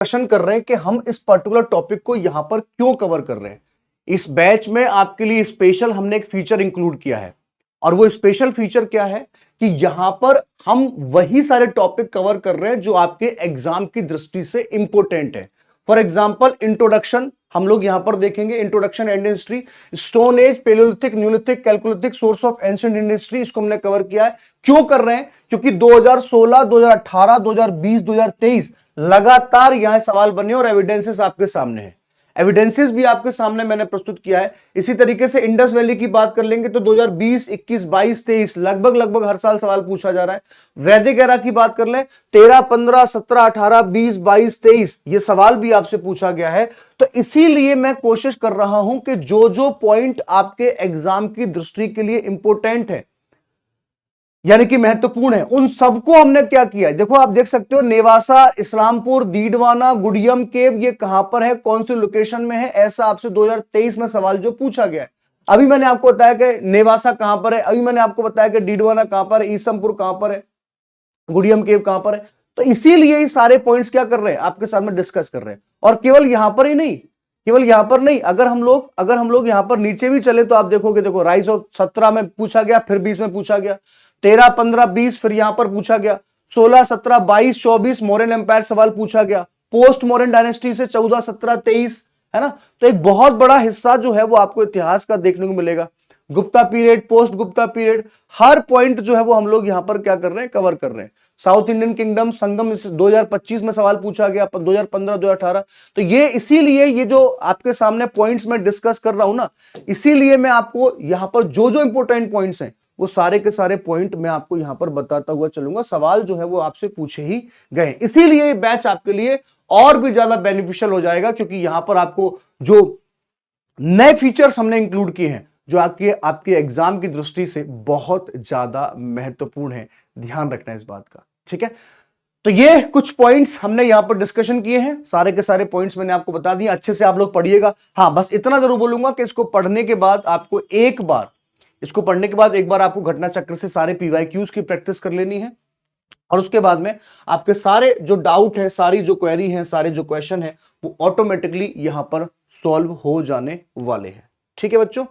Discussion कर रहे हैं कि हम इस पर्टिकुलर टॉपिक को यहां पर क्यों कवर कर रहे हैं। इस बैच में आपके लिए स्पेशल हमने एक फीचर इंक्लूड किया है और वो स्पेशल फीचर क्या है कि यहां पर हम वही सारे टॉपिक कवर कर रहे हैं जो आपके एग्जाम की दृष्टि से इंपॉर्टेंट है। फॉर एग्जांपल इंट्रोडक्शन हम लोग यहां पर देखेंगे, introduction Indian history, stone age, palaeolithic, neolithic, chalcolithic, source of ancient Indian history, इसको हमने कवर किया है। क्यों कर रहे हैं? क्योंकि 2016, 2018, 2020, 2023 लगातार यहां सवाल बने और एविडेंसेस आपके सामने हैं। एविडेंसेस भी आपके सामने मैंने प्रस्तुत किया है। इसी तरीके से इंडस वैली की बात कर लेंगे तो 2020, 21, 22, 23 लगभग हर साल सवाल पूछा जा रहा है। वैदिक एरा की बात कर लें 13, 15, 17, 18, 20, 22, 23 ये सवाल भी आपसे पूछा गया है। तो इसीलिए मैं कोशिश कर रहा हूं कि जो जो पॉइंट आपके एग्जाम की दृष्टि के लिए इंपॉर्टेंट है यानी कि महत्वपूर्ण है, उन सबको हमने क्या किया है। देखो आप देख सकते हो नेवासा, इस्लामपुर, डीडवाना, गुडियम केव ये कहां पर है, कौन सी लोकेशन में है, ऐसा आपसे 2023 में सवाल जो पूछा गया है। अभी मैंने आपको बताया कि नेवासा कहां पर है, अभी मैंने आपको बताया कि डीडवाना कहां पर है, ईसमपुर कहां पर है, गुडियम केव कहां पर है। तो इसीलिए ये सारे पॉइंट्स क्या कर रहे हैं, आपके सामने डिस्कस कर रहे हैं। और केवल यहां पर ही नहीं, केवल यहां पर नहीं, अगर हम लोग यहां पर नीचे भी चले तो आप देखोगे, देखो राइज ऑफ 17 में पूछा गया, फिर 20 में पूछा गया, 13, 15, 20 फिर यहां पर पूछा गया, 16, 17, 22, 24 मौर्यन एम्पायर सवाल पूछा गया, पोस्ट मौर्यन डायनेस्टी से 14, 17, 23 है ना। तो एक बहुत बड़ा हिस्सा जो है वो आपको इतिहास का देखने को मिलेगा। Gupta period, post Gupta period, हर पॉइंट जो है वो हम लोग यहां पर क्या कर रहे हैं, कवर कर रहे हैं। साउथ इंडियन किंगडम संगम 2025 में सवाल पूछा गया, 2015, 2018। तो ये इसीलिए ये जो आपके सामने पॉइंट्स में डिस्कस कर रहा हूं ना, इसीलिए मैं आपको यहां पर जो जो इंपॉर्टेंट पॉइंट्स हैं वो सारे के सारे पॉइंट मैं आपको यहां पर बताता हुआ चलूंगा। सवाल जो है वो आपसे पूछे ही गए, इसीलिए ये बैच आपके लिए और भी ज्यादा बेनिफिशियल हो जाएगा, क्योंकि यहां पर आपको जो नए फीचर्स हमने इंक्लूड किए हैं जो आपके एग्जाम की दृष्टि से बहुत ज्यादा महत्वपूर्ण है, ध्यान रखना इस बात का, ठीक है। तो ये कुछ पॉइंट्स हमने यहां पर डिस्कशन किए हैं, सारे के सारे पॉइंट्स मैंने आपको बता दिए, अच्छे से आप लोग पढ़िएगा। हाँ बस इतना जरूर बोलूंगा कि इसको पढ़ने के बाद आपको एक बार आपको घटना चक्र से सारे पीवाईक्यूज की प्रैक्टिस कर लेनी है और उसके बाद में आपके सारे जो डाउट है, सारी जो क्वेरी है, सारे जो क्वेश्चन है वो ऑटोमेटिकली यहां पर सॉल्व हो जाने वाले हैं, ठीक है बच्चों।